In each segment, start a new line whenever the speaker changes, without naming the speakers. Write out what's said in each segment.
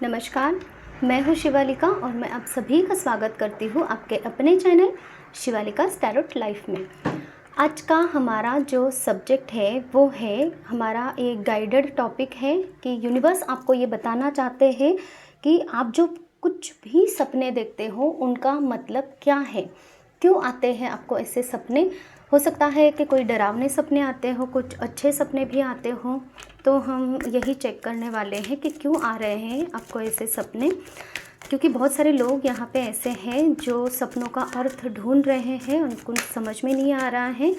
नमस्कार, मैं हूँ शिवालिका और मैं आप सभी का स्वागत करती हूँ आपके अपने चैनल शिवालिका's टैरोट लाइफ में। आज का हमारा जो सब्जेक्ट है वो है हमारा एक गाइडेड टॉपिक है कि यूनिवर्स आपको ये बताना चाहते हैं कि आप जो कुछ भी सपने देखते हो उनका मतलब क्या है, क्यों आते हैं आपको ऐसे सपने। हो सकता है कि कोई डरावने सपने आते हो, कुछ अच्छे सपने भी आते हो, तो हम यही चेक करने वाले हैं कि क्यों आ रहे हैं आपको ऐसे सपने। क्योंकि बहुत सारे लोग यहाँ पे ऐसे हैं जो सपनों का अर्थ ढूंढ रहे हैं, उनको समझ में नहीं आ रहा है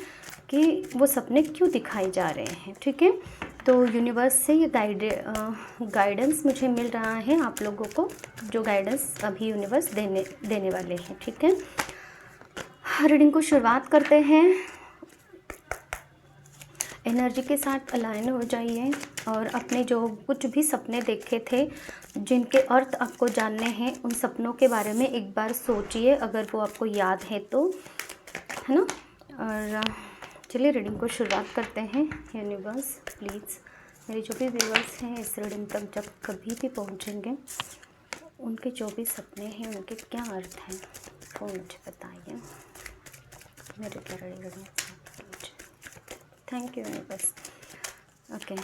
कि वो सपने क्यों दिखाए जा रहे हैं। ठीक है, तो यूनिवर्स से ये गाइडेंस मुझे मिल रहा है आप लोगों को, जो गाइडेंस अभी यूनिवर्स देने वाले हैं। ठीक है, रीडिंग को शुरुआत करते हैं। एनर्जी के साथ अलाइन हो जाइए और अपने जो कुछ भी सपने देखे थे, जिनके अर्थ आपको जानने हैं, उन सपनों के बारे में एक बार सोचिए, अगर वो आपको याद है तो, है ना। और चलिए रीडिंग को शुरुआत करते हैं। यूनिवर्स प्लीज़ मेरे जो भी व्यूअर्स हैं इस रीडिंग तक जब कभी भी पहुंचेंगे, उनके जो भी सपने हैं उनके क्या अर्थ हैं वो मुझे बताइए। मेरे क्या reading, thank you universe. Okay,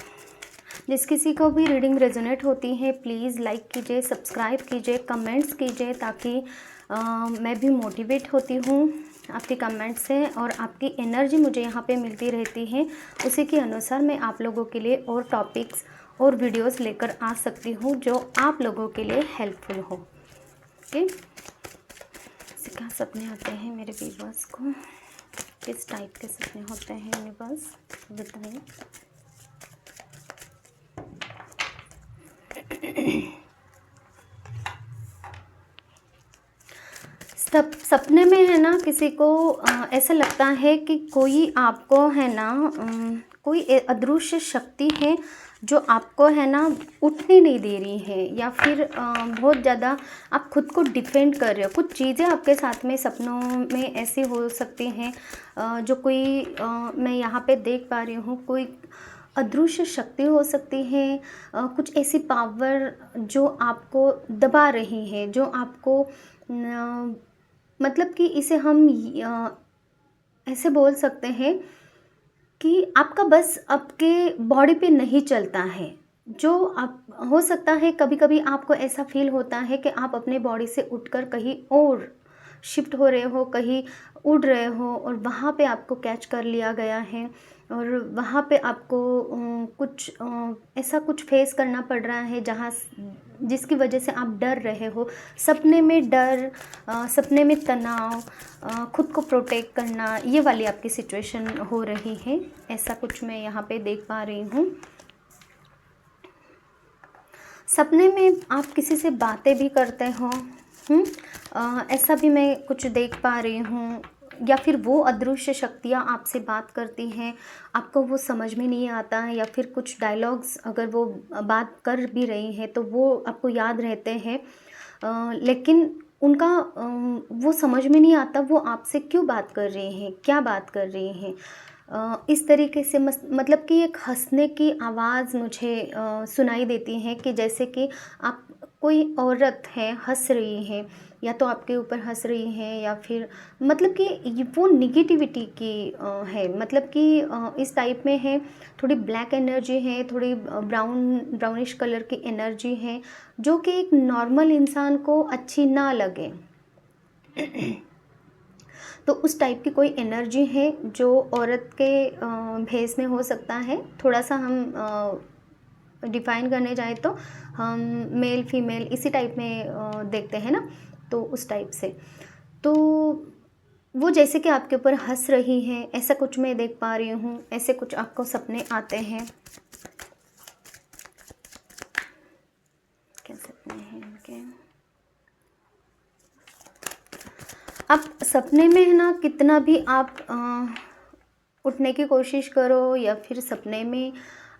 जिस किसी को भी रीडिंग रेजोनेट होती है प्लीज़ लाइक कीजिए, सब्सक्राइब कीजिए, कमेंट्स कीजिए, ताकि मैं भी मोटिवेट होती हूँ आपके कमेंट से, और आपकी एनर्जी मुझे यहाँ पे मिलती रहती है। उसी के अनुसार मैं आप लोगों के लिए और टॉपिक्स और वीडियोस लेकर आ सकती हूँ जो आप लोगों के लिए हेल्पफुल हो। ओके, क्या सपने आते हैं मेरे व्यूअर्स को, किस टाइप के सपने होते हैं यूनिवर्स बताइए। सपने में है ना, किसी को ऐसा लगता है कि कोई आपको है ना, कोई अदृश्य शक्ति है जो आपको है ना उठने नहीं दे रही है, या फिर बहुत ज़्यादा आप खुद को डिफेंड कर रहे हो। कुछ चीज़ें आपके साथ में सपनों में ऐसी हो सकती हैं जो कोई मैं यहाँ पे देख पा रही हूँ, कोई अदृश्य शक्ति हो सकती है, कुछ ऐसी पावर जो आपको दबा रही है, जो आपको मतलब कि इसे हम ऐसे बोल सकते हैं कि आपका बस आपके बॉडी पे नहीं चलता है। जो आप, हो सकता है कभी कभी आपको ऐसा फील होता है कि आप अपने बॉडी से उठकर कहीं और शिफ्ट हो रहे हो, कहीं उड़ रहे हो, और वहाँ पे आपको कैच कर लिया गया है, और वहाँ पे आपको कुछ ऐसा कुछ फेस करना पड़ रहा है जहाँ जिसकी वजह से आप डर रहे हो। सपने में डर, सपने में तनाव, खुद को प्रोटेक्ट करना, ये वाली आपकी सिचुएशन हो रही है। ऐसा कुछ मैं यहाँ पे देख पा रही हूँ। सपने में आप किसी से बातें भी करते हो, ऐसा भी मैं कुछ देख पा रही हूँ, या फिर वो अदृश्य शक्तियाँ आपसे बात करती हैं, आपको वो समझ में नहीं आता है, या फिर कुछ डायलॉग्स अगर वो बात कर भी रही हैं तो वो आपको याद रहते हैं, लेकिन उनका वो समझ में नहीं आता वो आपसे क्यों बात कर रही हैं, क्या बात कर रही हैं। इस तरीके से मतलब कि एक हंसने की आवाज़ मुझे सुनाई देती है, कि जैसे कि आप, कोई औरत है हंस रही है, या तो आपके ऊपर हंस रही है, या फिर मतलब कि वो निगेटिविटी की है, मतलब कि इस टाइप में है। थोड़ी ब्लैक एनर्जी है, थोड़ी ब्राउनिश कलर की एनर्जी है, जो कि एक नॉर्मल इंसान को अच्छी ना लगे। तो उस टाइप की कोई एनर्जी है जो औरत के भेस में हो सकता है। थोड़ा सा हम डिफ़ाइन करने जाए तो हम मेल फीमेल इसी टाइप में देखते हैं ना, तो उस टाइप से। तो वो जैसे कि आपके ऊपर हंस रही है, ऐसा कुछ मैं देख पा रही हूँ। ऐसे कुछ आपको सपने आते हैं। क्या सपने हैं इनके? आप सपने में है ना, कितना भी आप उठने की कोशिश करो, या फिर सपने में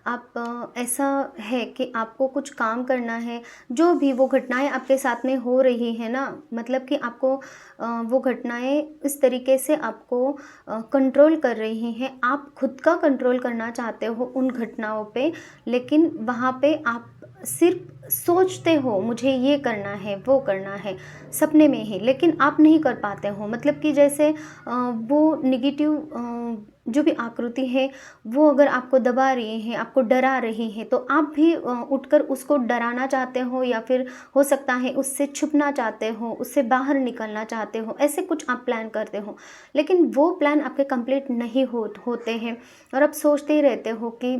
आप ऐसा है कि आपको कुछ काम करना है, जो भी वो घटनाएं आपके साथ में हो रही है ना, मतलब कि आपको वो घटनाएं इस तरीके से आपको कंट्रोल कर रही हैं। आप खुद का कंट्रोल करना चाहते हो उन घटनाओं पे, लेकिन वहाँ पे आप सिर्फ सोचते हो मुझे ये करना है, वो करना है सपने में ही, लेकिन आप नहीं कर पाते हो। मतलब कि जैसे वो नेगेटिव जो भी आकृति है वो अगर आपको दबा रही है, आपको डरा रही है, तो आप भी उठकर उसको डराना चाहते हो, या फिर हो सकता है उससे छुपना चाहते हो, उससे बाहर निकलना चाहते हो, ऐसे कुछ आप प्लान करते हो। लेकिन वो प्लान आपके कंप्लीट नहीं होते हैं, और आप सोचते ही रहते हो कि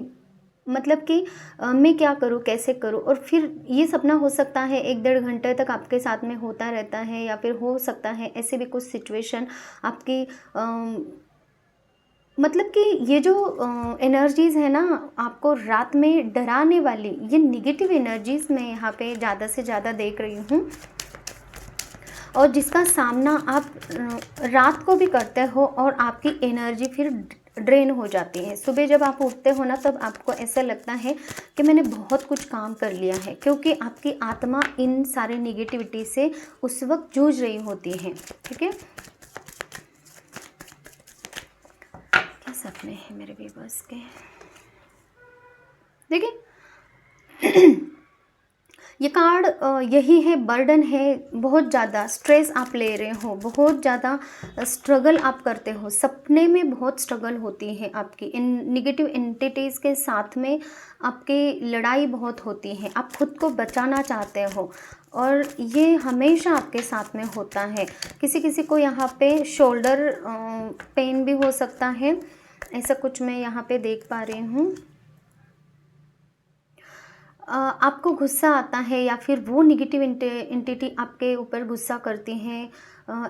मतलब कि मैं क्या करूँ, कैसे करूँ। और फिर ये सपना हो सकता है 1 डेढ़ घंटे तक आपके साथ में होता रहता है, या फिर हो सकता है ऐसे भी कुछ सिचुएशन आपकी मतलब कि ये जो एनर्जीज़ है ना आपको रात में डराने वाली, ये नेगेटिव एनर्जीज़ मैं यहाँ पे ज़्यादा से ज़्यादा देख रही हूँ, और जिसका सामना आप रात को भी करते हो, और आपकी एनर्जी फिर ड्रेन हो जाती है। सुबह जब आप उठते हो ना, तब आपको ऐसा लगता है कि मैंने बहुत कुछ काम कर लिया है, क्योंकि आपकी आत्मा इन सारे निगेटिविटी से उस वक्त जूझ रही होती है। ठीक है, क्या सपने हैं मेरे व्यूअर्स के, देखिए ये कार्ड यही है, बर्डन है, बहुत ज़्यादा स्ट्रेस आप ले रहे हो, बहुत ज़्यादा स्ट्रगल आप करते हो, सपने में बहुत स्ट्रगल होती है आपकी, इन निगेटिव एंटिटीज़ के साथ में आपकी लड़ाई बहुत होती है, आप खुद को बचाना चाहते हो, और ये हमेशा आपके साथ में होता है। किसी किसी को यहाँ पे शोल्डर पेन भी हो सकता है, ऐसा कुछ मैं यहाँ पे देख पा रही हूँ। आपको गुस्सा आता है, या फिर वो निगेटिव एंटिटी आपके ऊपर गुस्सा करती हैं,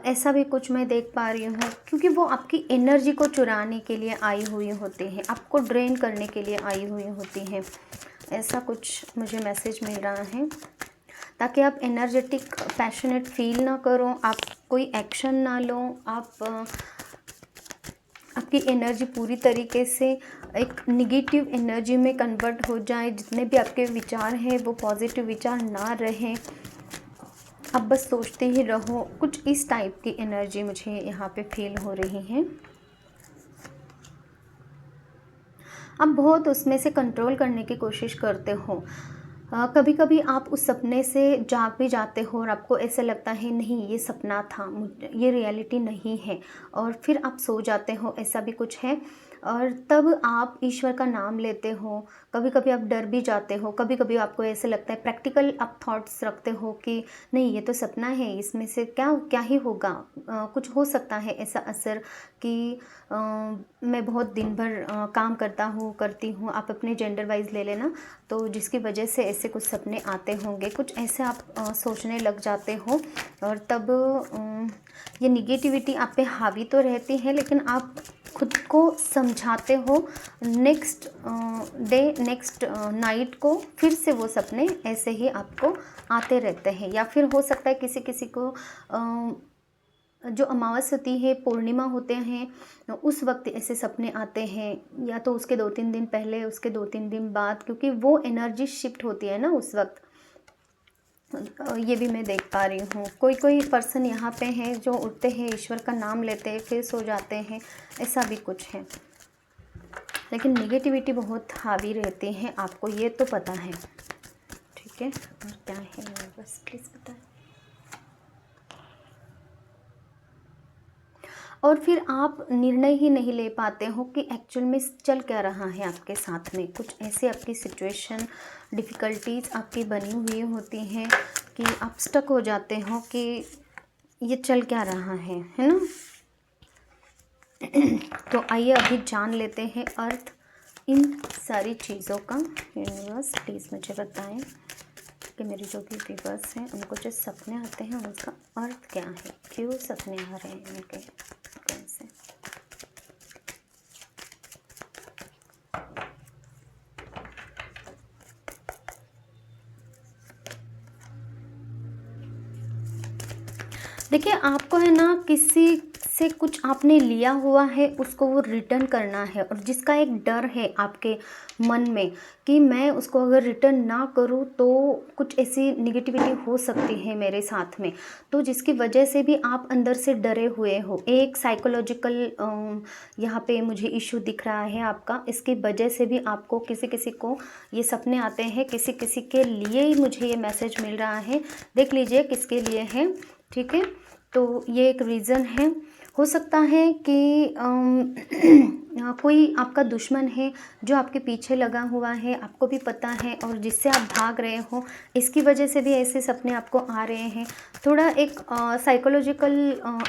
ऐसा भी कुछ मैं देख पा रही हूँ, क्योंकि वो आपकी एनर्जी को चुराने के लिए आई हुई होती हैं, आपको ड्रेन करने के लिए आई हुई होती हैं। ऐसा कुछ मुझे मैसेज मिल रहा है, ताकि आप एनर्जेटिक पैशनेट फील ना करो, आप कोई एक्शन ना लो, आपकी एनर्जी पूरी तरीके से एक निगेटिव एनर्जी में कन्वर्ट हो जाए, जितने भी आपके विचार हैं वो पॉजिटिव विचार ना रहें, आप बस सोचते ही रहो, कुछ इस टाइप की एनर्जी मुझे यहाँ पे फील हो रही है। आप बहुत उसमें से कंट्रोल करने की कोशिश करते हो, कभी कभी आप उस सपने से जाग भी जाते हो, और आपको ऐसा लगता है नहीं ये सपना था, ये रियलिटी नहीं है, और फिर आप सो जाते हो, ऐसा भी कुछ है। और तब आप ईश्वर का नाम लेते हो, कभी कभी आप डर भी जाते हो, कभी कभी आपको ऐसे लगता है, प्रैक्टिकल आप थॉट्स रखते हो कि नहीं ये तो सपना है, इसमें से क्या क्या ही होगा, कुछ हो सकता है ऐसा असर कि मैं बहुत दिन भर काम करती हूँ, आप अपने जेंडर वाइज ले लेना, तो जिसकी वजह से ऐसे कुछ सपने आते होंगे, कुछ ऐसे आप सोचने लग जाते हो, और तब ये निगेटिविटी आप पे हावी तो रहती है, लेकिन आप खुद को समझाते हो, नेक्स्ट डे नेक्स्ट नाइट को फिर से वो सपने ऐसे ही आपको आते रहते हैं। या फिर हो सकता है किसी किसी को जो अमावस होती है, पूर्णिमा होते हैं, उस वक्त ऐसे सपने आते हैं, या तो उसके 2-3 दिन पहले, उसके 2-3 दिन बाद, क्योंकि वो एनर्जी शिफ्ट होती है ना उस वक्त। ये भी मैं देख पा रही हूँ, कोई कोई पर्सन यहाँ पे हैं जो उठते हैं, ईश्वर का नाम लेते हैं, फिर सो जाते हैं, ऐसा भी कुछ है, लेकिन नेगेटिविटी बहुत हावी रहती है, आपको ये तो पता है। ठीक है, और क्या है बस प्लीज़ बताएं। और फिर आप निर्णय ही नहीं ले पाते हो कि एक्चुअल में चल क्या रहा है आपके साथ में, कुछ ऐसे आपकी सिचुएशन डिफ़िकल्टीज आपकी बनी हुई होती हैं कि आप स्टक हो जाते हो कि ये चल क्या रहा है ना। तो आइए अभी जान लेते हैं अर्थ इन सारी चीज़ों का। यूनिवर्स प्लीज़ मुझे बताएं कि मेरे जो भी व्यूअर्स हैं उनको जो सपने आते हैं उसका अर्थ क्या है, क्यों सपने आ रहे हैं उनके कैसे। देखिए आपको है ना किसी जिससे कुछ आपने लिया हुआ है उसको वो रिटर्न करना है, और जिसका एक डर है आपके मन में कि मैं उसको अगर रिटर्न ना करूँ तो कुछ ऐसी निगेटिविटी हो सकती है मेरे साथ में, तो जिसकी वजह से भी आप अंदर से डरे हुए हो। एक साइकोलॉजिकल यहाँ पे मुझे इशू दिख रहा है आपका, इसकी वजह से भी आपको किसी किसी को ये सपने आते हैं, किसी किसी के लिए ही मुझे ये मैसेज मिल रहा है। देख लीजिए किसके लिए है, ठीक है। तो ये एक रीज़न है। हो सकता है कि कोई आपका दुश्मन है जो आपके पीछे लगा हुआ है, आपको भी पता है, और जिससे आप भाग रहे हो, इसकी वजह से भी ऐसे सपने आपको आ रहे हैं। थोड़ा एक साइकोलॉजिकल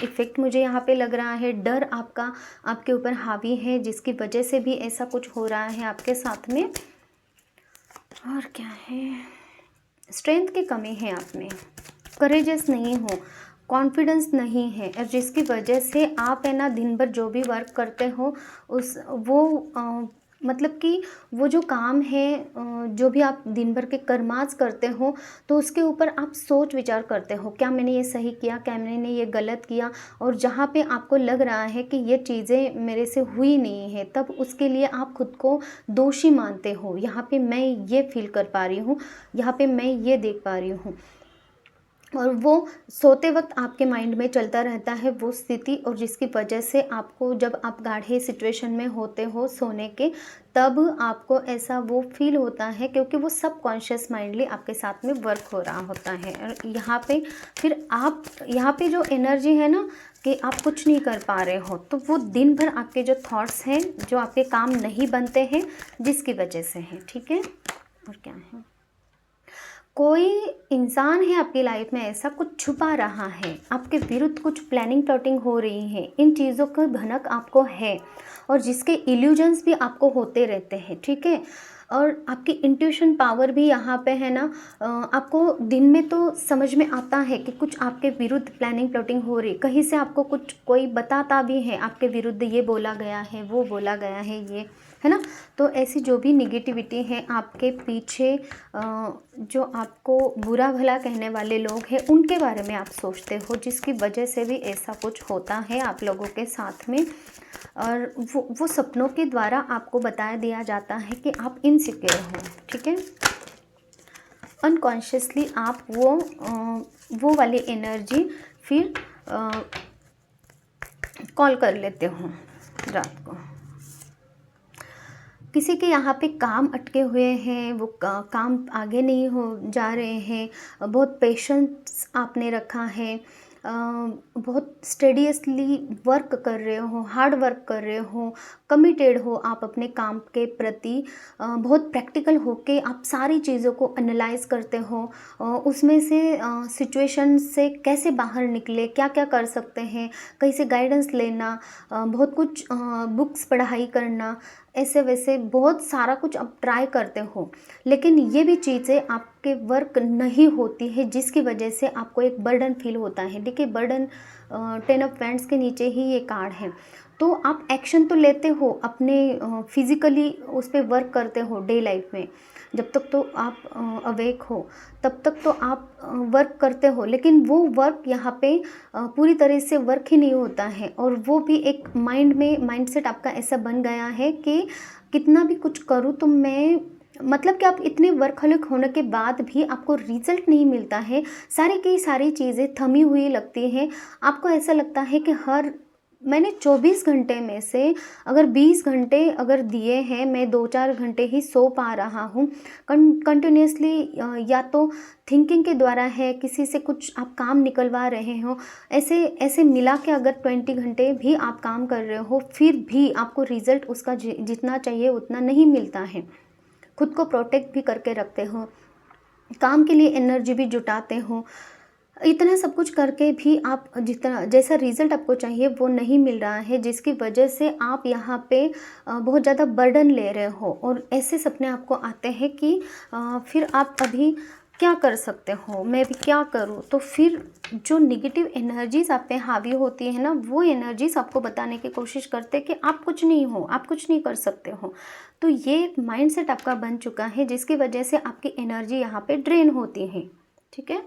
इफ़ेक्ट मुझे यहाँ पे लग रहा है, डर आपका आपके ऊपर हावी है, जिसकी वजह से भी ऐसा कुछ हो रहा है आपके साथ में। और क्या है, स्ट्रेंथ की कमी है आप में, करेजियस नहीं हो, कॉन्फिडेंस नहीं है, और जिसकी वजह से आप है ना दिन भर जो भी वर्क करते हो मतलब कि वो जो काम है, जो भी आप दिन भर के कर्माज करते हो, तो उसके ऊपर आप सोच विचार करते हो, क्या मैंने ये सही किया, क्या मैंने ये गलत किया, और जहाँ पे आपको लग रहा है कि ये चीज़ें मेरे से हुई नहीं है, तब उसके लिए आप खुद को दोषी मानते हो। यहाँ पे मैं ये फील कर पा रही हूँ, यहाँ पे मैं ये देख पा रही हूँ, और वो सोते वक्त आपके माइंड में चलता रहता है वो स्थिति, और जिसकी वजह से आपको, जब आप गाढ़े सिचुएशन में होते हो सोने के, तब आपको ऐसा वो फील होता है, क्योंकि वो सब कॉन्शियस माइंडली आपके साथ में वर्क हो रहा होता है। और यहाँ पे फिर आप, यहाँ पे जो एनर्जी है ना कि आप कुछ नहीं कर पा रहे हो, तो वो दिन भर आपके जो थॉट्स हैं, जो आपके काम नहीं बनते हैं, जिसकी वजह से है, ठीक है। और क्या है, कोई इंसान है आपकी लाइफ में ऐसा, कुछ छुपा रहा है आपके विरुद्ध, कुछ प्लानिंग प्लॉटिंग हो रही है, इन चीज़ों का भनक आपको है, और जिसके इल्यूजन्स भी आपको होते रहते हैं, ठीक है। और आपकी इंट्यूशन पावर भी यहाँ पे है ना, आपको दिन में तो समझ में आता है कि कुछ आपके विरुद्ध प्लानिंग प्लॉटिंग हो रही, कहीं से आपको कुछ कोई बताता भी है आपके विरुद्ध, ये बोला गया है, वो बोला गया है, ये है ना। तो ऐसी जो भी निगेटिविटी है आपके पीछे, जो आपको बुरा भला कहने वाले लोग हैं, उनके बारे में आप सोचते हो, जिसकी वजह से भी ऐसा कुछ होता है आप लोगों के साथ में। और वो सपनों के द्वारा आपको बताया दिया जाता है कि आप इनसिक्योर हो, ठीक है। अनकॉन्शियसली आप वो वाली एनर्जी फिर कॉल कर लेते हो रात को। किसी के यहाँ पे काम अटके हुए हैं, वो काम आगे नहीं हो जा रहे हैं, बहुत पेशेंस आपने रखा है, बहुत स्टडीअसली वर्क कर रहे हो, हार्ड वर्क कर रहे हो, कमिटेड हो आप अपने काम के प्रति, बहुत प्रैक्टिकल होके आप सारी चीज़ों को एनालाइज करते हो, उसमें से सिचुएशन से कैसे बाहर निकले, क्या क्या कर सकते हैं, कहीं से गाइडेंस लेना, बहुत कुछ बुक्स पढ़ाई करना, ऐसे वैसे बहुत सारा कुछ आप ट्राई करते हो, लेकिन ये भी चीज़ें आपके वर्क नहीं होती है, जिसकी वजह से आपको एक बर्डन फील होता है। देखिए बर्डन 10 ऑफ वैंड्स के नीचे ही ये कार्ड है। तो आप एक्शन तो लेते हो, अपने फिज़िकली उस पर वर्क करते हो डे लाइफ में, जब तक तो आप अवेक हो तब तक तो आप वर्क करते हो, लेकिन वो वर्क यहाँ पे पूरी तरह से वर्क ही नहीं होता है, और वो भी एक माइंडसेट आपका ऐसा बन गया है कि कितना भी कुछ करूँ तो मैं, मतलब कि आप इतने वर्कहॉलिक होने के बाद भी आपको रिजल्ट नहीं मिलता है, सारी की सारी चीज़ें थमी हुई लगती हैं, आपको ऐसा लगता है कि मैंने 24 घंटे में से अगर 20 घंटे अगर दिए हैं, मैं 2-4 घंटे ही सो पा रहा हूँ कंटिन्यूसली, या तो थिंकिंग के द्वारा है, किसी से कुछ आप काम निकलवा रहे हो, ऐसे ऐसे मिला के अगर 20 घंटे भी आप काम कर रहे हो, फिर भी आपको रिज़ल्ट उसका जितना चाहिए उतना नहीं मिलता है। खुद को प्रोटेक्ट भी करके रखते हो, काम के लिए एनर्जी भी जुटाते हो, इतना सब कुछ करके भी आप जितना जैसा रिज़ल्ट आपको चाहिए वो नहीं मिल रहा है, जिसकी वजह से आप यहाँ पे बहुत ज़्यादा बर्डन ले रहे हो, और ऐसे सपने आपको आते हैं कि फिर आप अभी क्या कर सकते हो, मैं भी क्या करूँ। तो फिर जो निगेटिव एनर्जीज़ आप पे हावी होती है ना, वो एनर्जीज़ आपको बताने की कोशिश करते हैं कि आप कुछ नहीं हो, आप कुछ नहीं कर सकते हो। तो ये एक माइंडसेट आपका बन चुका है, जिसकी वजह से आपकी एनर्जी यहाँ पे ड्रेन होती है, ठीक है।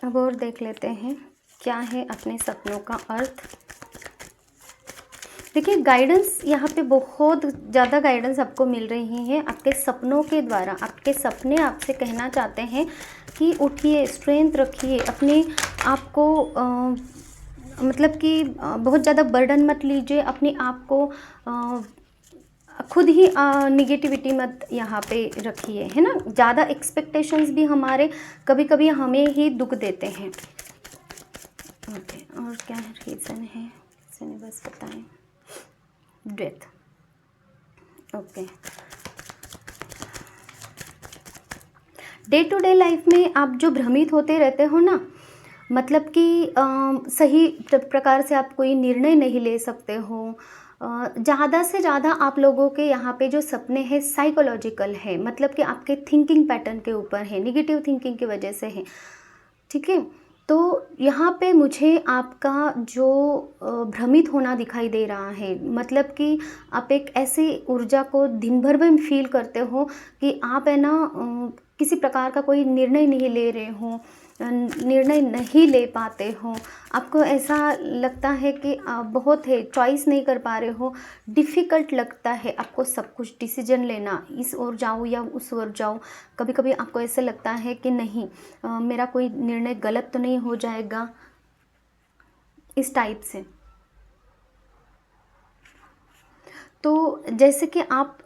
अब और देख लेते हैं क्या है अपने सपनों का अर्थ। देखिए गाइडेंस यहाँ पे बहुत ज़्यादा गाइडेंस आपको मिल रही है आपके सपनों के द्वारा। आपके सपने आपसे कहना चाहते हैं कि उठिए, स्ट्रेंथ रखिए, अपने आप को मतलब कि बहुत ज़्यादा बर्डन मत लीजिए अपने आप को, खुद ही निगेटिविटी मत यहाँ पे रखिए, है ना। ज़्यादा एक्सपेक्टेशंस भी हमारे कभी कभी हमें ही दुख देते हैं। ओके, और क्या रीज़न है किसी ने बस बताएं। Death. Okay, day to day life में आप जो भ्रमित होते रहते हो ना, मतलब कि सही प्रकार से आप कोई निर्णय नहीं ले सकते हो। ज़्यादा से ज़्यादा आप लोगों के यहाँ पे जो सपने हैं साइकोलॉजिकल है, मतलब कि आपके थिंकिंग पैटर्न के ऊपर है, निगेटिव थिंकिंग की वजह से है, ठीक है। तो यहाँ पे मुझे आपका जो भ्रमित होना दिखाई दे रहा है, मतलब कि आप एक ऐसी ऊर्जा को दिन भर में फील करते हो कि आप है ना किसी प्रकार का कोई निर्णय नहीं ले रहे हो, निर्णय नहीं ले पाते हो। आपको ऐसा लगता है कि आप बहुत है चॉइस नहीं कर पा रहे हो, डिफ़िकल्ट लगता है आपको सब कुछ डिसीजन लेना, इस ओर जाऊँ या उस ओर जाऊँ। कभी कभी आपको ऐसे लगता है कि नहीं मेरा कोई निर्णय गलत तो नहीं हो जाएगा, इस टाइप से। तो जैसे कि आप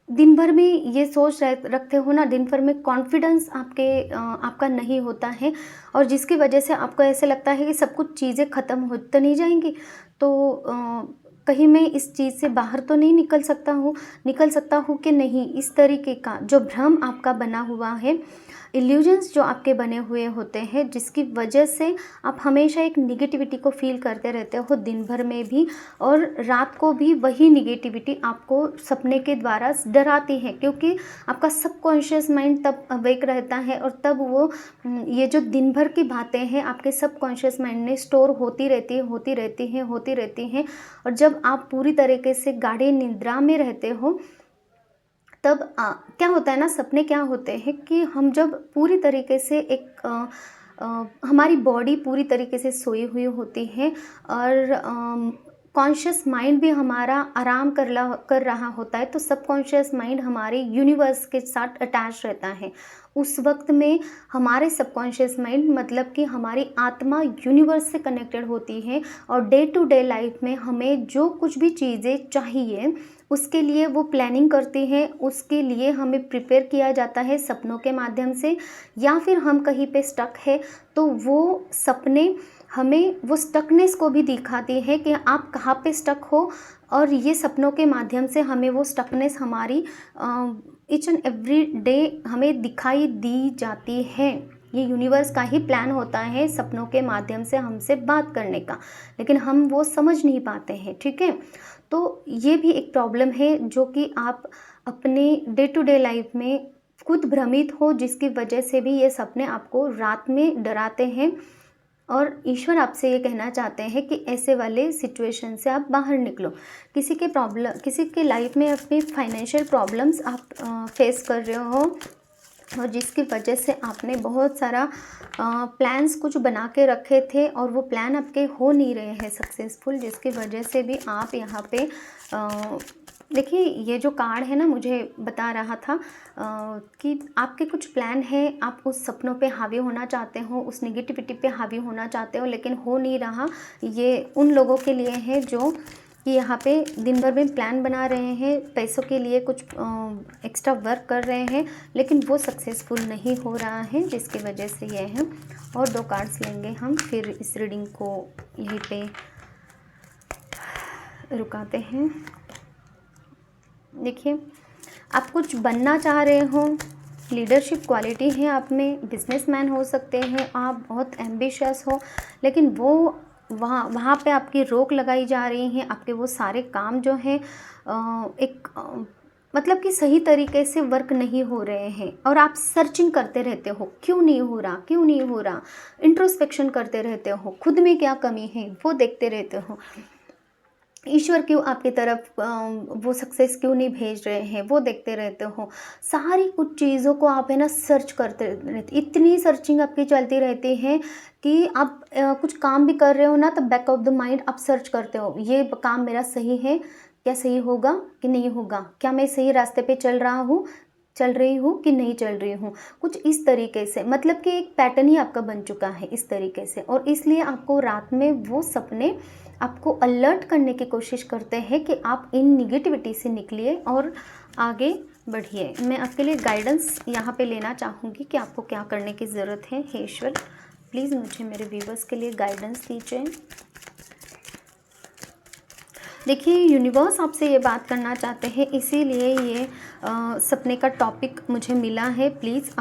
दिन भर में ये सोच रखते हो ना, दिन भर में कॉन्फिडेंस आपका नहीं होता है, और जिसकी वजह से आपको ऐसे लगता है कि सब कुछ चीज़ें ख़त्म हो तो नहीं जाएंगी, तो कहीं मैं इस चीज़ से बाहर तो नहीं निकल सकता हूँ कि नहीं। इस तरीके का जो भ्रम आपका बना हुआ है, इल्यूजन्स जो आपके बने हुए होते हैं, जिसकी वजह से आप हमेशा एक निगेटिविटी को फील करते रहते हो दिन भर में भी, और रात को भी वही निगेटिविटी आपको सपने के द्वारा डराती है, क्योंकि आपका सबकॉन्शियस माइंड तब अवेक रहता है, और तब वो ये जो दिन भर की बातें हैं आपके सबकॉन्शियस माइंड में स्टोर होती रहती हैं। और जब आप पूरी तरीके से गाढ़े निद्रा में रहते हो, तब क्या होता है ना, सपने क्या होते हैं कि हम जब पूरी तरीके से हमारी बॉडी पूरी तरीके से सोई हुई होती है, और कॉन्शियस माइंड भी हमारा आराम कर रहा होता है, तो सबकॉन्शियस माइंड हमारे यूनिवर्स के साथ अटैच रहता है। उस वक्त में हमारे सबकॉन्शियस माइंड, मतलब कि हमारी आत्मा यूनिवर्स से कनेक्टेड होती है, और डे टू डे लाइफ में हमें जो कुछ भी चीज़ें चाहिए उसके लिए वो प्लानिंग करती है, उसके लिए हमें प्रिपेयर किया जाता है सपनों के माध्यम से। या फिर हम कहीं पे स्टक है तो वो सपने हमें वो स्टकनेस को भी दिखाती है कि आप कहाँ पे स्टक हो, और ये सपनों के माध्यम से हमें वो स्टकनेस हमारी ईच एंड एवरी डे हमें दिखाई दी जाती है। ये यूनिवर्स का ही प्लान होता है सपनों के माध्यम से हमसे बात करने का, लेकिन हम वो समझ नहीं पाते हैं, ठीक है। तो ये भी एक प्रॉब्लम है जो कि आप अपने डे टू डे लाइफ में खुद भ्रमित हो, जिसकी वजह से भी ये सपने आपको रात में डराते हैं, और ईश्वर आपसे ये कहना चाहते हैं कि ऐसे वाले सिचुएशन से आप बाहर निकलो। किसी के लाइफ में अपनी फाइनेंशियल प्रॉब्लम्स आप फेस कर रहे हो, और जिसकी वजह से आपने बहुत सारा प्लान्स कुछ बना के रखे थे, और वो प्लान आपके हो नहीं रहे हैं सक्सेसफुल, जिसकी वजह से भी आप यहाँ पे देखिए ये जो कार्ड है ना, मुझे बता रहा था कि आपके कुछ प्लान हैं, आप उस सपनों पे हावी होना चाहते हो, उस नेगेटिविटी पे हावी होना चाहते हो, लेकिन हो नहीं रहा। ये उन लोगों के लिए है जो कि यहाँ पे दिन भर में प्लान बना रहे हैं, पैसों के लिए कुछ एक्स्ट्रा वर्क कर रहे हैं, लेकिन वो सक्सेसफुल नहीं हो रहा है, जिसकी वजह से ये है। और 2 कार्ड्स लेंगे हम, फिर इस रीडिंग को यहीं पे रुकाते हैं। देखिए आप कुछ बनना चाह रहे हो, लीडरशिप क्वालिटी है आप में, बिजनेसमैन हो सकते हैं आप, बहुत एम्बिशियस हो, लेकिन वो वहाँ पे आपकी रोक लगाई जा रही है। आपके वो सारे काम जो हैं मतलब कि सही तरीके से वर्क नहीं हो रहे हैं, और आप सर्चिंग करते रहते हो क्यों नहीं हो रहा, इंट्रोस्पेक्शन करते रहते हो, खुद में क्या कमी है वो देखते रहते हो। ईश्वर क्यों आपकी तरफ वो सक्सेस क्यों नहीं भेज रहे हैं, वो देखते रहते हो। सारी कुछ चीज़ों को आप है ना सर्च करते रहते, इतनी सर्चिंग आपकी चलती रहती है कि आप कुछ काम भी कर रहे हो ना, तो बैक ऑफ द माइंड आप सर्च करते हो, ये काम मेरा सही है, क्या सही होगा कि नहीं होगा, क्या मैं सही रास्ते पे चल रही हूँ कि नहीं चल रही हूँ। कुछ इस तरीके से, मतलब कि एक पैटर्न ही आपका बन चुका है इस तरीके से। और इसलिए आपको रात में वो सपने आपको अलर्ट करने की कोशिश करते हैं कि आप इन निगेटिविटी से निकलिए और आगे बढ़िए। मैं आपके लिए गाइडेंस यहाँ पे लेना चाहूँगी कि आपको क्या करने की ज़रूरत है। हे ईश्वर, प्लीज़ मुझे मेरे व्यूवर्स के लिए गाइडेंस दीजिए। देखिए, यूनिवर्स आपसे ये बात करना चाहते हैं, इसीलिए ये सपने का टॉपिक मुझे मिला है। प्लीज़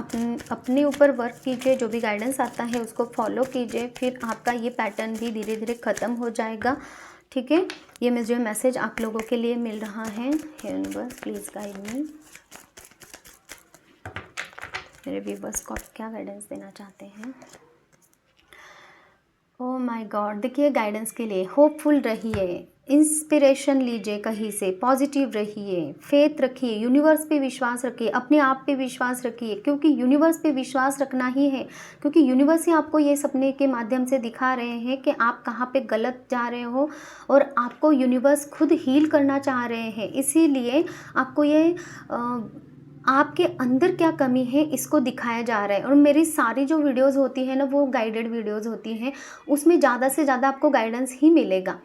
अपने ऊपर वर्क कीजिए, जो भी गाइडेंस आता है उसको फॉलो कीजिए, फिर आपका ये पैटर्न भी धीरे धीरे ख़त्म हो जाएगा। ठीक है, ये मुझे मैसेज आप लोगों के लिए मिल रहा है। यूनिवर्स प्लीज़ गाइड मी, मेरे व्यूवर्स को आप क्या गाइडेंस देना चाहते हैं। ओह माय गॉड, देखिए गाइडेंस के लिए होपफुल रहिए, इंस्पिरेशन लीजिए कहीं से, पॉजिटिव रहिए, फेथ रखिए, यूनिवर्स पे विश्वास रखिए, अपने आप पे विश्वास रखिए, क्योंकि यूनिवर्स पे विश्वास रखना ही है, क्योंकि यूनिवर्स ही आपको ये सपने के माध्यम से दिखा रहे हैं कि आप कहाँ पे गलत जा रहे हो, और आपको यूनिवर्स खुद हील करना चाह रहे हैं। इसीलिए आपको ये आपके अंदर क्या कमी है इसको दिखाया जा रहा है। और मेरी सारी जो वीडियोस होती है ना, वो गाइडेड वीडियोस होती हैं, उसमें ज़्यादा से ज़्यादा आपको गाइडेंस ही मिलेगा,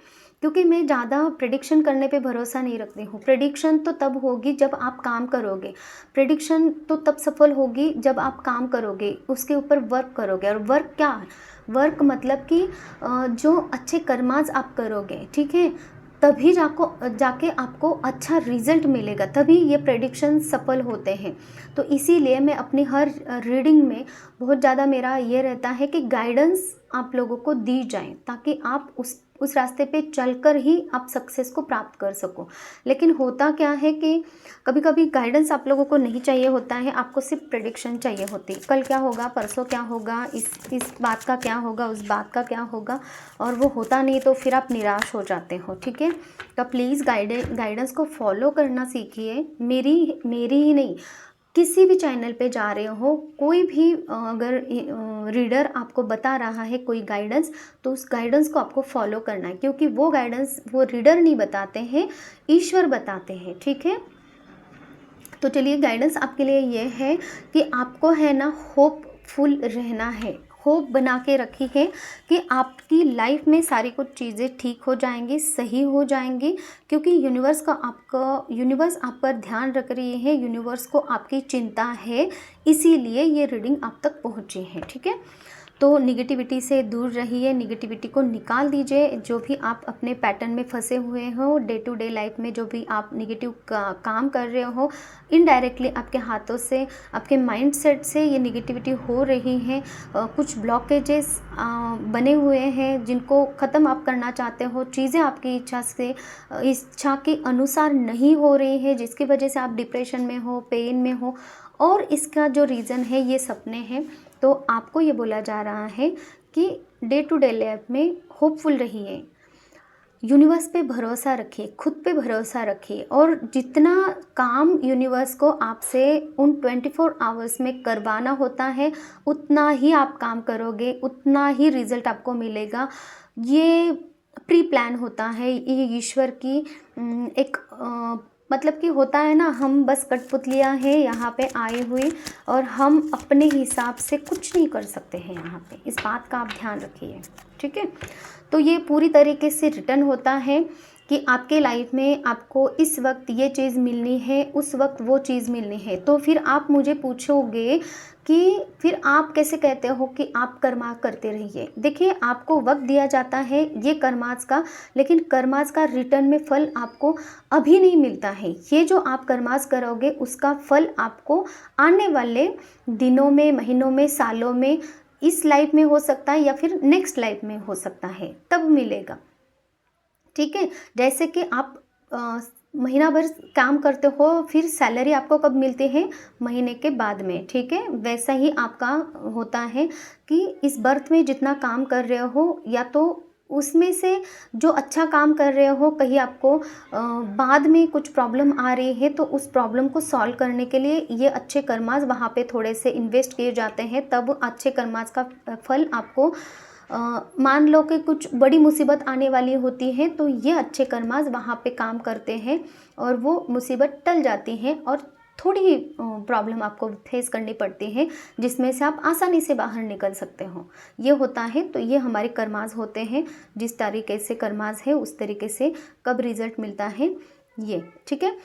क्योंकि मैं ज़्यादा प्रेडिक्शन करने पे भरोसा नहीं रखती हूँ। प्रेडिक्शन तो तब होगी जब आप काम करोगे, प्रेडिक्शन तो तब सफल होगी जब आप काम करोगे, उसके ऊपर वर्क करोगे। और वर्क क्या है? वर्क मतलब कि जो अच्छे कर्माज आप करोगे, ठीक है, तभी जाके आपको अच्छा रिजल्ट मिलेगा, तभी ये प्रेडिक्शन सफल होते हैं। तो इसीलिए मैं अपनी हर रीडिंग में बहुत ज़्यादा मेरा ये रहता है कि गाइडेंस आप लोगों को दी जाए, ताकि आप उस रास्ते पे चलकर ही आप सक्सेस को प्राप्त कर सको। लेकिन होता क्या है कि कभी कभी गाइडेंस आप लोगों को नहीं चाहिए होता है, आपको सिर्फ प्रेडिक्शन चाहिए होती है। कल क्या होगा, परसों क्या होगा, इस बात का क्या होगा, उस बात का क्या होगा, और वो होता नहीं, तो फिर आप निराश हो जाते हो। ठीक है, तो प्लीज़ गाइडेंस को फॉलो करना सीखिए। मेरी ही नहीं, किसी भी चैनल पे जा रहे हो, कोई भी अगर रीडर आपको बता रहा है कोई गाइडेंस, तो उस गाइडेंस को आपको फॉलो करना है, क्योंकि वो गाइडेंस वो रीडर नहीं बताते हैं, ईश्वर बताते हैं। ठीक है, तो चलिए, गाइडेंस आपके लिए ये है कि आपको है ना होपफुल रहना है, होप बना के रखी है कि आपकी लाइफ में सारी कुछ चीज़ें ठीक हो जाएंगी, सही हो जाएंगी, क्योंकि यूनिवर्स आप पर ध्यान रख रही है, यूनिवर्स को आपकी चिंता है, इसीलिए ये रीडिंग आप तक पहुंची है। ठीक है, तो निगेटिविटी से दूर रहिए, निगेटिविटी को निकाल दीजिए। जो भी आप अपने पैटर्न में फंसे हुए हो, डे टू डे लाइफ में जो भी आप निगेटिव काम कर रहे हो, इनडायरेक्टली आपके हाथों से, आपके माइंड सेट से ये निगेटिविटी हो रही है। कुछ ब्लॉकेजेस बने हुए हैं जिनको ख़त्म आप करना चाहते हो, चीज़ें आपकी इच्छा के अनुसार नहीं हो रही है, जिसकी वजह से आप डिप्रेशन में हो, पेन में हो, और इसका जो रीज़न है ये सपने हैं। तो आपको ये बोला जा रहा है कि डे टू डे लाइफ में होपफुल रहिए, यूनिवर्स पे भरोसा रखिए, खुद पे भरोसा रखिए, और जितना काम यूनिवर्स को आपसे उन 24 आवर्स में करवाना होता है, उतना ही आप काम करोगे, उतना ही रिज़ल्ट आपको मिलेगा। ये प्री प्लान होता है, ये ईश्वर की एक मतलब कि होता है ना, हम बस कठपुतलियाँ हैं यहाँ पे आई हुई, और हम अपने हिसाब से कुछ नहीं कर सकते हैं यहाँ पे, इस बात का आप ध्यान रखिए। ठीक है, तो ये पूरी तरीके से रिटर्न होता है कि आपके लाइफ में आपको इस वक्त ये चीज़ मिलनी है, उस वक्त वो चीज़ मिलनी है। तो फिर आप मुझे पूछोगे कि फिर आप कैसे कहते हो कि आप कर्मा करते रहिए। देखिए, आपको वक्त दिया जाता है ये कर्मास का, लेकिन कर्मास का रिटर्न में फल आपको अभी नहीं मिलता है। ये जो आप कर्मास करोगे उसका फल आपको आने वाले दिनों में, महीनों में, सालों में, इस लाइफ में हो सकता है या फिर नेक्स्ट लाइफ में हो सकता है, तब मिलेगा। ठीक है, जैसे कि आप महीना भर काम करते हो, फिर सैलरी आपको कब मिलती है? महीने के बाद में। ठीक है, वैसा ही आपका होता है कि इस बर्थ में जितना काम कर रहे हो, या तो उसमें से जो अच्छा काम कर रहे हो, कहीं आपको बाद में कुछ प्रॉब्लम आ रही है तो उस प्रॉब्लम को सॉल्व करने के लिए ये अच्छे कर्मास वहाँ पे थोड़े से इन्वेस्ट किए जाते हैं, तब अच्छे कर्मास का फल आपको मान लो कि कुछ बड़ी मुसीबत आने वाली होती है तो ये अच्छे कर्मास वहाँ पे काम करते हैं और वो मुसीबत टल जाती है और थोड़ी ही प्रॉब्लम आपको फेस करनी पड़ती है जिसमें से आप आसानी से बाहर निकल सकते हो। ये होता है, तो ये हमारे कर्मास होते हैं। जिस तरीके से कर्मास है उस तरीके से कब रिज़ल्ट मिलता है ये, ठीक है।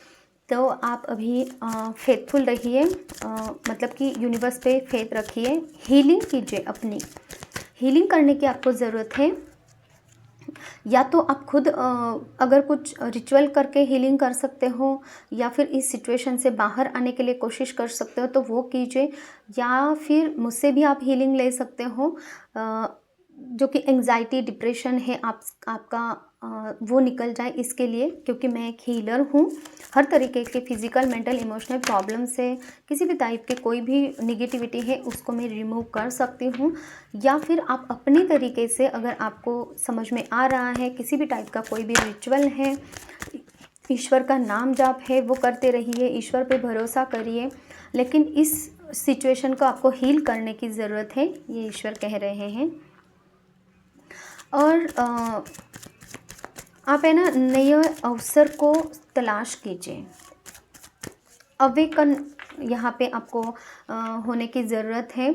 तो आप अभी फेथफुल रहिए, मतलब कि यूनिवर्स पे फेथ रखिए, हीलिंग कीजिए अपनी। हीलिंग करने की आपको ज़रूरत है, या तो आप खुद अगर कुछ रिचुअल करके हीलिंग कर सकते हो या फिर इस सिचुएशन से बाहर आने के लिए कोशिश कर सकते हो तो वो कीजिए, या फिर मुझसे भी आप हीलिंग ले सकते हो। जो कि एंग्जाइटी डिप्रेशन है आपका वो निकल जाए इसके लिए, क्योंकि मैं एक हीलर हूँ। हर तरीके के फिज़िकल मेंटल इमोशनल प्रॉब्लम से किसी भी टाइप के कोई भी निगेटिविटी है उसको मैं रिमूव कर सकती हूँ। या फिर आप अपने तरीके से, अगर आपको समझ में आ रहा है किसी भी टाइप का कोई भी रिचुअल है, ईश्वर का नाम जाप है, वो करते रहिए, ईश्वर पे भरोसा करिए। लेकिन इस सिचुएशन को आपको हील करने की ज़रूरत है, ये ईश्वर कह रहे हैं। और आप है ना नए अवसर को तलाश कीजिए। अवेकन यहाँ पे आपको होने की ज़रूरत है।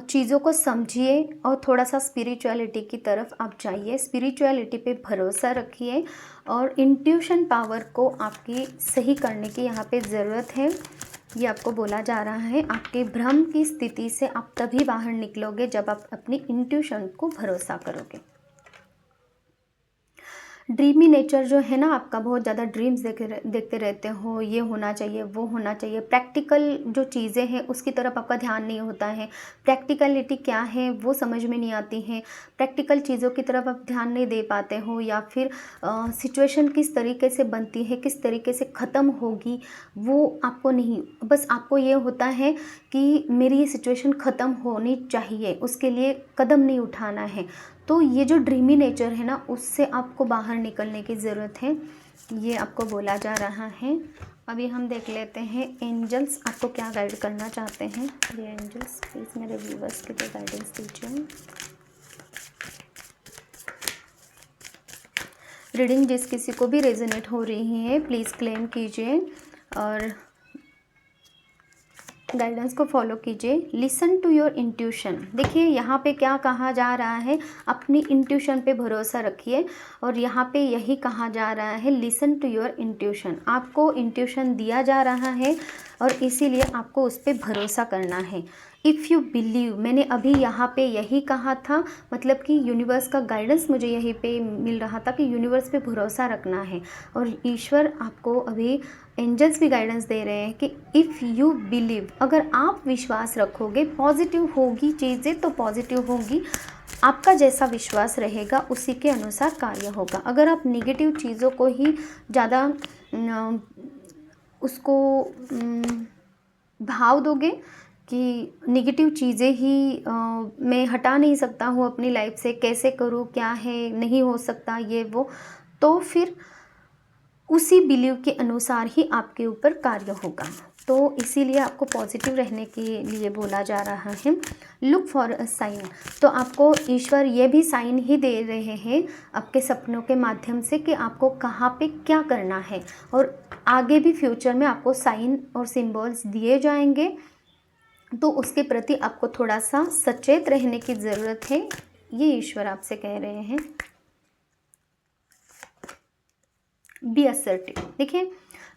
चीज़ों को समझिए और थोड़ा सा स्पिरिचुअलिटी की तरफ आप जाइए, स्पिरिचुअलिटी पे भरोसा रखिए और इंट्यूशन पावर को आपकी सही करने की यहाँ पे ज़रूरत है। ये आपको बोला जा रहा है, आपके भ्रम की स्थिति से आप तभी बाहर निकलोगे जब आप अपनी इंट्यूशन को भरोसा करोगे। ड्रीमी नेचर जो है ना आपका, बहुत ज़्यादा ड्रीम्स देखते रहते हो, ये होना चाहिए वो होना चाहिए, प्रैक्टिकल जो चीज़ें हैं उसकी तरफ आपका ध्यान नहीं होता है। प्रैक्टिकलिटी क्या है वो समझ में नहीं आती है, प्रैक्टिकल चीज़ों की तरफ आप ध्यान नहीं दे पाते हो, या फिर सिचुएशन किस तरीके से बनती है, किस तरीके से ख़त्म होगी वो आपको नहीं, बस आपको ये होता है कि मेरी ये सिचुएशन ख़त्म होनी चाहिए, उसके लिए कदम नहीं उठाना है। तो ये जो ड्रीमी नेचर है ना उससे आपको बाहर निकलने की ज़रूरत है, ये आपको बोला जा रहा है। अभी हम देख लेते हैं एंजल्स आपको क्या गाइड करना चाहते हैं। ये एंजल्स प्लीज़ मेरे व्यूवर्स के लिए गाइडेंस दीजिए। रीडिंग जिस किसी को भी रेजोनेट हो रही है प्लीज़ क्लेम कीजिए और गाइडेंस को फॉलो कीजिए। Listen to your intuition. देखिए यहाँ पे क्या कहा जा रहा है, अपनी इंट्यूशन पे भरोसा रखिए, और यहाँ पे यही कहा जा रहा है लिसन टू योर इंट्यूशन। आपको इंट्यूशन दिया जा रहा है और इसीलिए आपको उस पर भरोसा करना है। इफ़ यू बिलीव, मैंने अभी यहाँ पे यही कहा था, मतलब कि यूनिवर्स का गाइडेंस मुझे यहीं पे मिल रहा था कि यूनिवर्स पे भरोसा रखना है। और ईश्वर आपको अभी एंजल्स भी गाइडेंस दे रहे हैं कि इफ़ यू बिलीव, अगर आप विश्वास रखोगे पॉजिटिव होगी चीज़ें तो पॉजिटिव होगी। आपका जैसा विश्वास रहेगा उसी के अनुसार कार्य होगा। अगर आप नेगेटिव चीज़ों को ही ज़्यादा उसको भाव दोगे कि नेगेटिव चीज़ें ही मैं हटा नहीं सकता हूँ अपनी लाइफ से, कैसे करूँ, क्या है, नहीं हो सकता ये वो, तो फिर उसी बिलीव के अनुसार ही आपके ऊपर कार्य होगा। तो इसीलिए आपको पॉजिटिव रहने के लिए बोला जा रहा है। लुक फॉर अ साइन, तो आपको ईश्वर ये भी साइन ही दे रहे हैं आपके सपनों के माध्यम से कि आपको कहाँ पे क्या करना है, और आगे भी फ्यूचर में आपको साइन और सिंबल्स दिए जाएंगे। तो उसके प्रति आपको थोड़ा सा सचेत रहने की ज़रूरत है, ये ईश्वर आपसे कह रहे हैं। B assertive. देखिए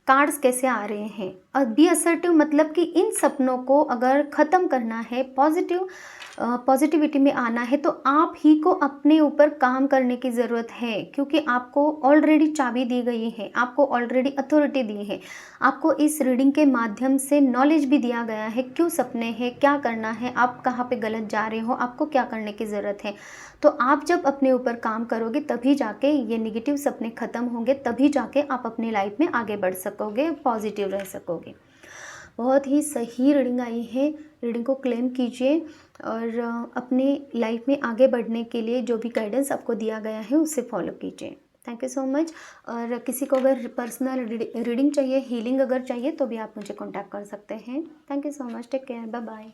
कार्ड्स कैसे आ रहे हैं, और बी असर्टिव मतलब कि इन सपनों को अगर ख़त्म करना है, पॉजिटिविटी में आना है, तो आप ही को अपने ऊपर काम करने की ज़रूरत है, क्योंकि आपको ऑलरेडी चाबी दी गई है, आपको ऑलरेडी अथॉरिटी दी है, आपको इस रीडिंग के माध्यम से नॉलेज भी दिया गया है क्यों सपने हैं, क्या करना है, आप कहाँ पे गलत जा रहे हो, आपको क्या करने की ज़रूरत है। तो आप जब अपने ऊपर काम करोगे तभी जाके ये नेगेटिव सपने ख़त्म होंगे, तभी जाके आप अपनी लाइफ में आगे बढ़ सकोगे, पॉजिटिव रह सकोगे। बहुत ही सही रीडिंग आई है, रीडिंग को क्लेम कीजिए और अपनी लाइफ में आगे बढ़ने के लिए जो भी गाइडेंस आपको दिया गया है उसे फॉलो कीजिए। Thank you so much. और किसी को अगर पर्सनल रीडिंग चाहिए, हीलिंग अगर चाहिए तो भी आप मुझे कॉन्टैक्ट कर सकते हैं। Thank you so much. Take care. Bye bye.